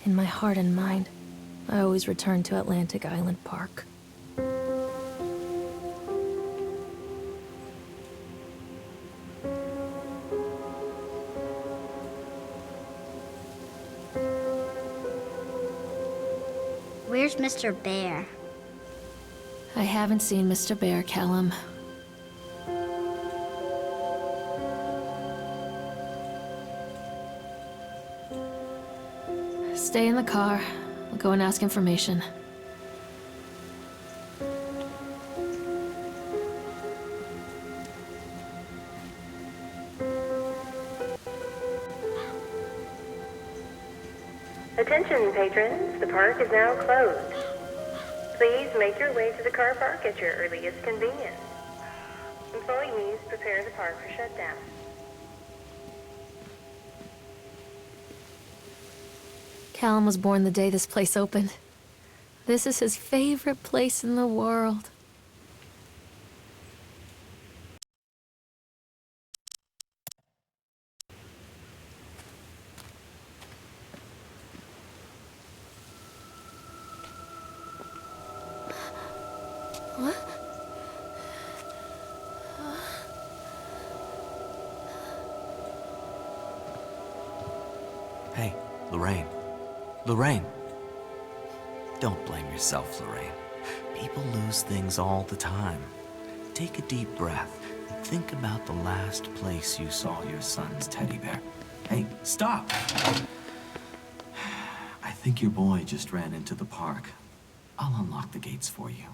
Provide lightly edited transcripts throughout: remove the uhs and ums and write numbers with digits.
In my heart and mind, I always return to Atlantic Island Park. Where's Mr. Bear? I haven't seen Mr. Bear, Callum. Stay in the car. I'll go and ask information. Attention, patrons. The park is now closed. Please make your way to the car park at your earliest convenience. Employees, prepare the park for shutdown. Callum was born the day this place opened. This is his favorite place in the world. What? Hey, Lorraine. Lorraine! Don't blame yourself, Lorraine. People lose things all the time. Take a deep breath and think about the last place you saw your son's teddy bear. Hey, stop! I think your boy just ran into the park. I'll unlock the gates for you.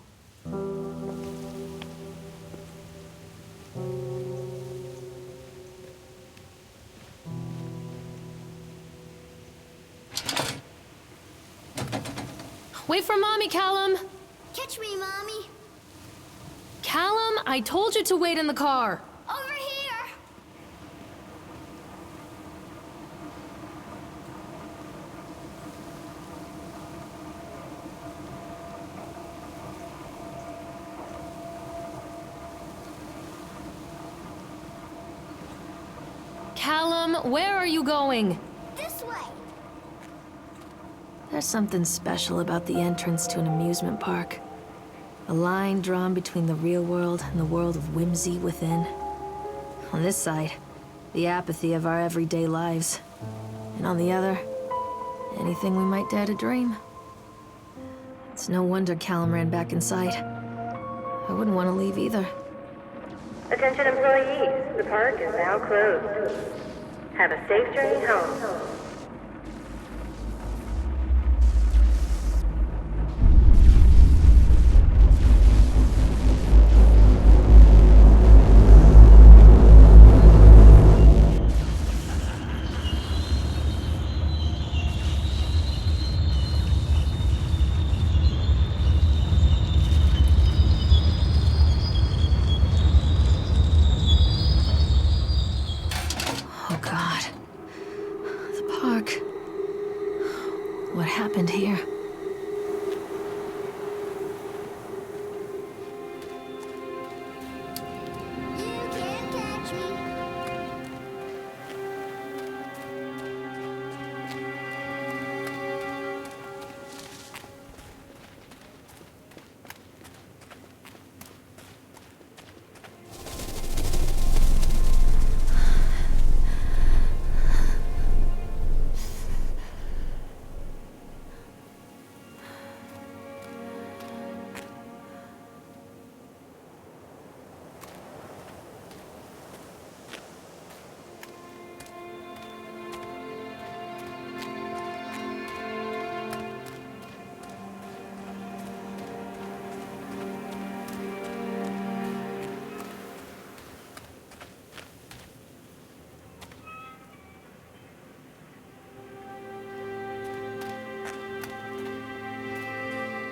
Wait for Mommy, Callum! Catch me, Mommy. Callum, I told you to wait in the car! Over here. Callum, where are you going? This way. There's something special about the entrance to an amusement park. A line drawn between the real world and the world of whimsy within. On this side, the apathy of our everyday lives. And on the other, anything we might dare to dream. It's no wonder Callum ran back inside. I wouldn't want to leave either. Attention, employees. The park is now closed. Have a safe journey home. Oh God. The park. What happened here? You can't catch me.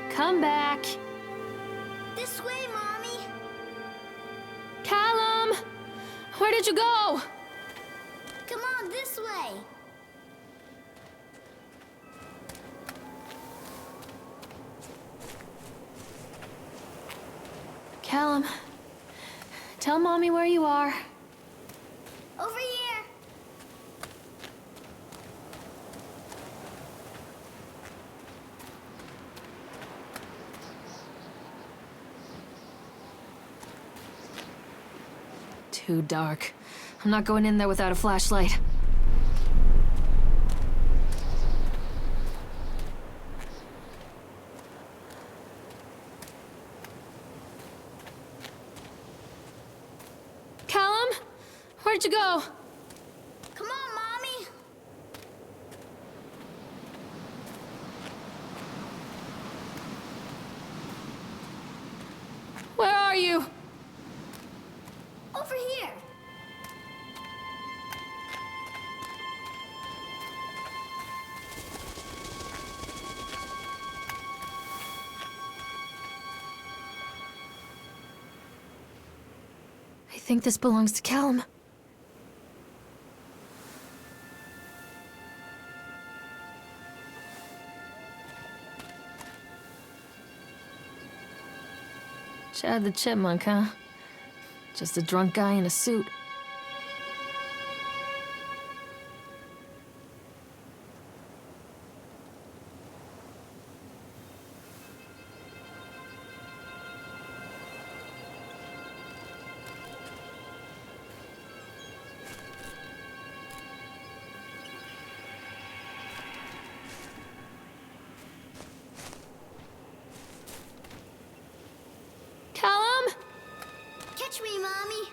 Come back! This way, Mommy. Callum! Where did you go? Come on, this way. Callum, tell Mommy where you are. Over here. Too dark. I'm not going in there without a flashlight. Callum? Where'd you go? Come on, Mommy. Where are you? Over here. I think this belongs to Callum. Chad the Chipmunk, huh? Just a drunk guy in a suit. Callum? Catch me, Mommy.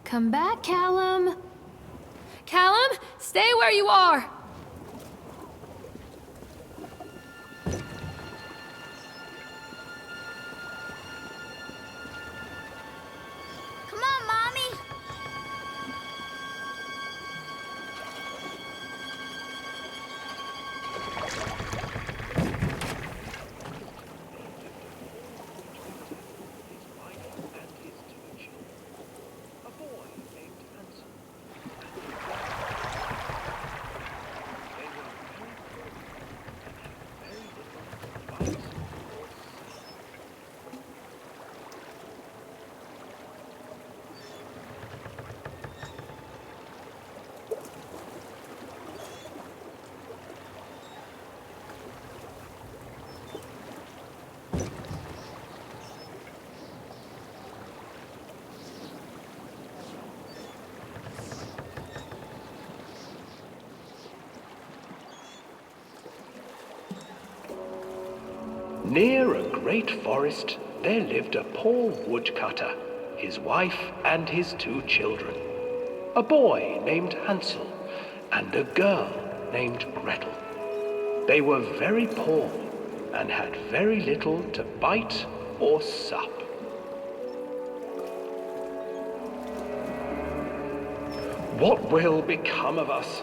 Come back, Callum. Callum, stay where you are. Come on, Mommy. Near a great forest, there lived a poor woodcutter, his wife and his 2 children. A boy named Hansel and a girl named Gretel. They were very poor and had very little to bite or sup. "What will become of us?"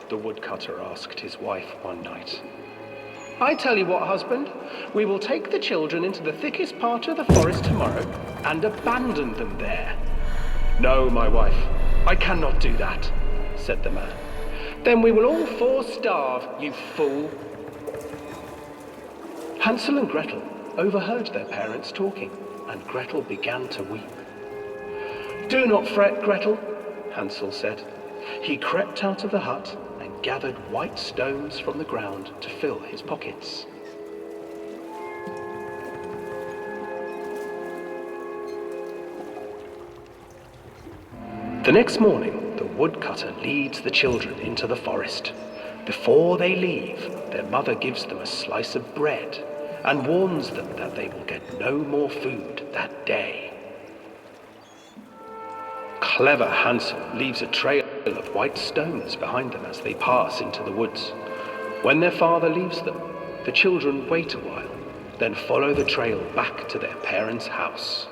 the woodcutter asked his wife one night. "I tell you what, husband, we will take the children into the thickest part of the forest tomorrow and abandon them there." "No, my wife, I cannot do that," said the man. "Then we will all 4 starve, you fool." Hansel and Gretel overheard their parents talking, and Gretel began to weep. "Do not fret, Gretel," Hansel said. He crept out of the hut and gathered white stones from the ground to fill his pockets. The next morning, the woodcutter leads the children into the forest. Before they leave, their mother gives them a slice of bread and warns them that they will get no more food that day. Clever Hansel leaves a trail of white stones behind them as they pass into the woods. When their father leaves them, the children wait a while, then follow the trail back to their parents' house.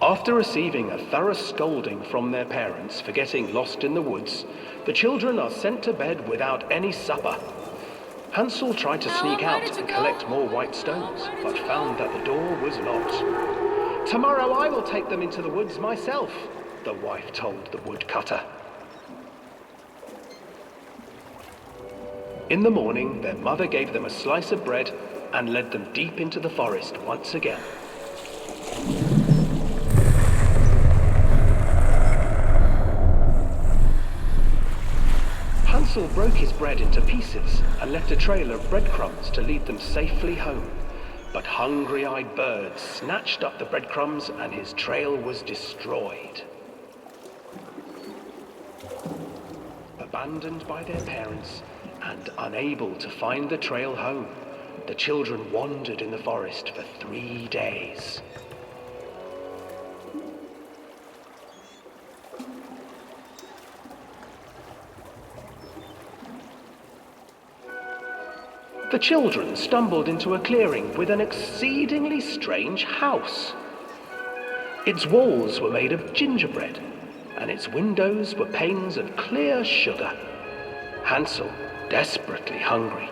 After receiving a thorough scolding from their parents for getting lost in the woods, the children are sent to bed without any supper. Hansel tried to sneak out and collect more white stones, but found that the door was locked. "Tomorrow I will take them into the woods myself," the wife told the woodcutter. In the morning, their mother gave them a slice of bread and led them deep into the forest once again. Hansel broke his bread into pieces and left a trail of breadcrumbs to lead them safely home. But hungry-eyed birds snatched up the breadcrumbs and his trail was destroyed. Abandoned by their parents and unable to find the trail home, the children wandered in the forest for 3 days. The children stumbled into a clearing with an exceedingly strange house. Its walls were made of gingerbread, and its windows were panes of clear sugar. Hansel, desperately hungry,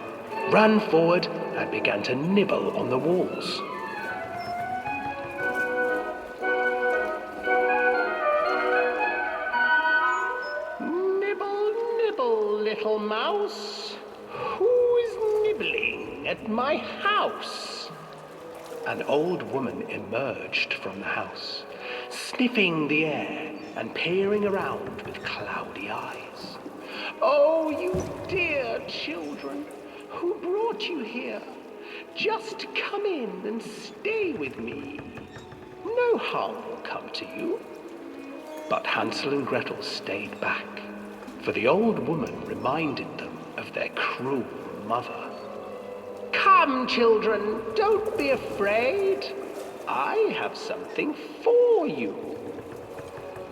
ran forward and began to nibble on the walls. Nibble, nibble, little mouse. Who is nibbling at my house? An old woman emerged from the house, sniffing the air and peering around with cloudy eyes. Oh, you dear children, who brought you here? Just come in and stay with me. No harm will come to you. But Hansel and Gretel stayed back, for the old woman reminded them of their cruel mother. Come, children, don't be afraid. I have something for you.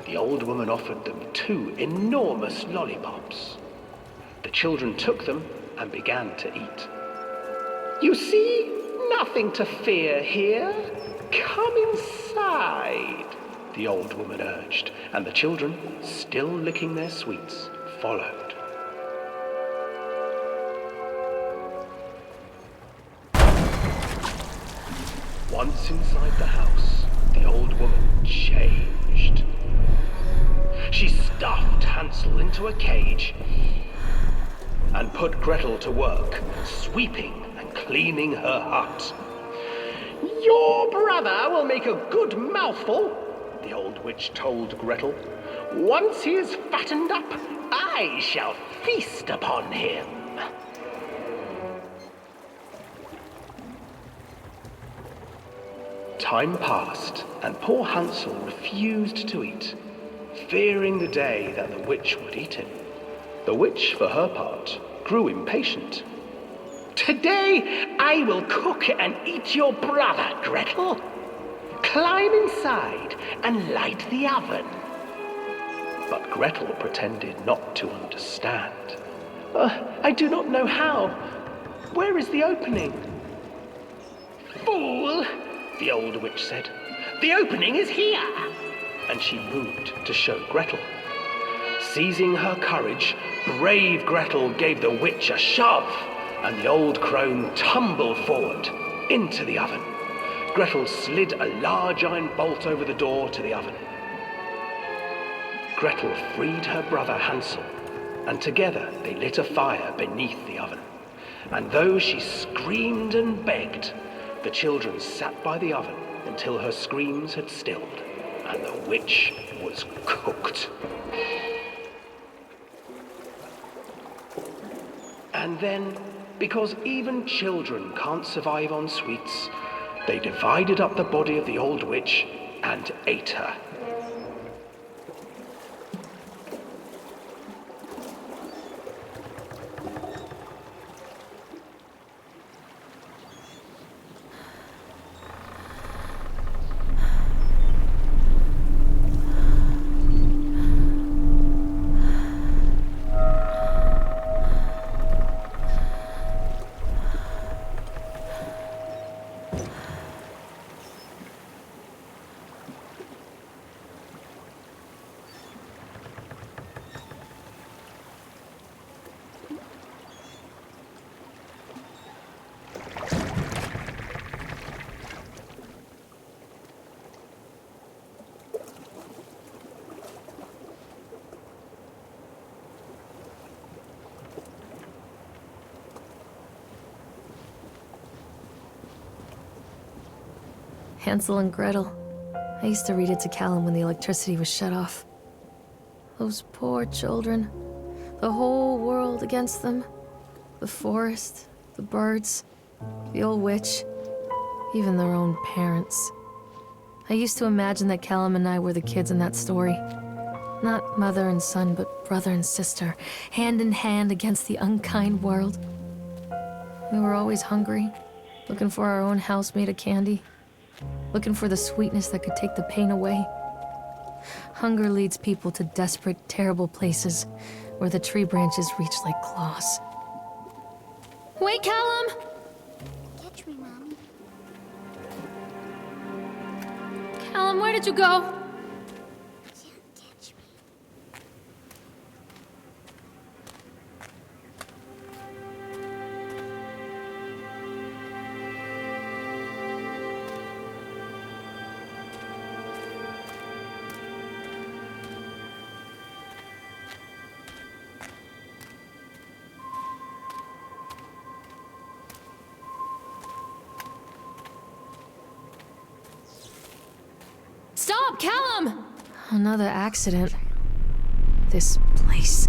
The old woman offered them 2 enormous lollipops. The children took them and began to eat. You see, nothing to fear here. Come inside, the old woman urged, and the children, still licking their sweets, followed. Once inside the house, the old woman changed. She stuffed Hansel into a cage and put Gretel to work, sweeping and cleaning her hut. Your brother will make a good mouthful, the old witch told Gretel. Once he is fattened up, I shall feast upon him. Time passed, and poor Hansel refused to eat, fearing the day that the witch would eat him. The witch, for her part, grew impatient. Today I will cook and eat your brother, Gretel. Climb inside and light the oven. But Gretel pretended not to understand. I do not know how. Where is the opening? Fool, the old witch said. The opening is here. And she moved to show Gretel. Seizing her courage, brave Gretel gave the witch a shove, and the old crone tumbled forward into the oven. Gretel slid a large iron bolt over the door to the oven. Gretel freed her brother Hansel, and together they lit a fire beneath the oven. And though she screamed and begged, the children sat by the oven until her screams had stilled, and the witch was cooked. And then, because even children can't survive on sweets, they divided up the body of the old witch and ate her. Hansel and Gretel. I used to read it to Callum when the electricity was shut off. Those poor children. The whole world against them. The forest, the birds, the old witch, even their own parents. I used to imagine that Callum and I were the kids in that story. Not mother and son, but brother and sister, hand in hand against the unkind world. We were always hungry, looking for our own house made of candy, looking for the sweetness that could take the pain away. Hunger leads people to desperate, terrible places where the tree branches reach like claws. Wait, Callum! Catch me, Mommy. Callum, where did you go? Can't catch me. Stop, Callum! Another accident. This place.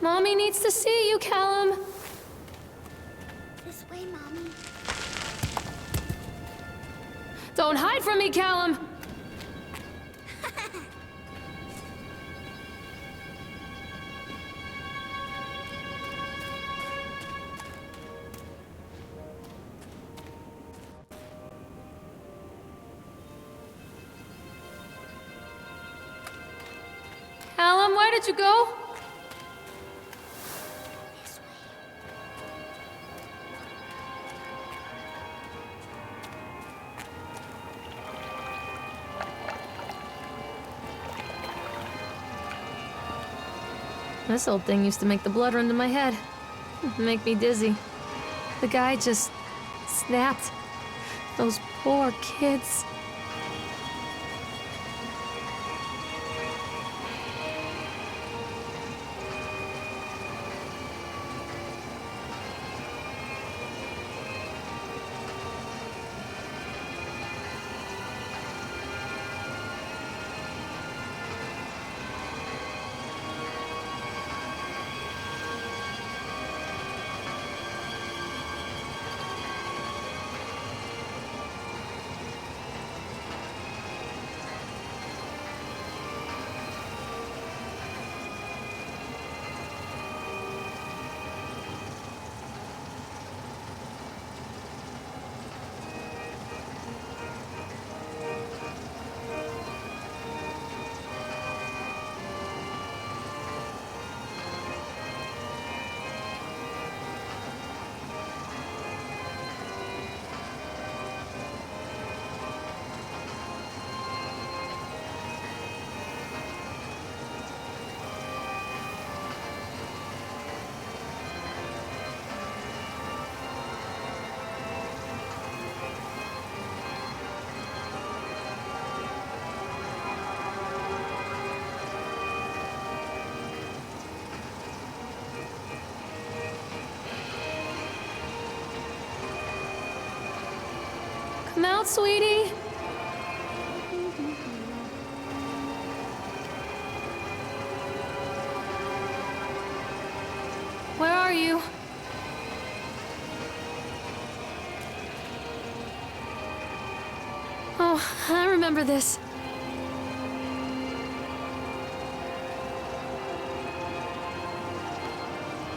Mommy needs to see you, Callum. This way, Mommy. Don't hide from me, Callum! Callum, where did you go? This way. This old thing used to make the blood run to my head. Make me dizzy. The guy just snapped. Those poor kids. Come out, sweetie. Where are you? Oh, I remember this.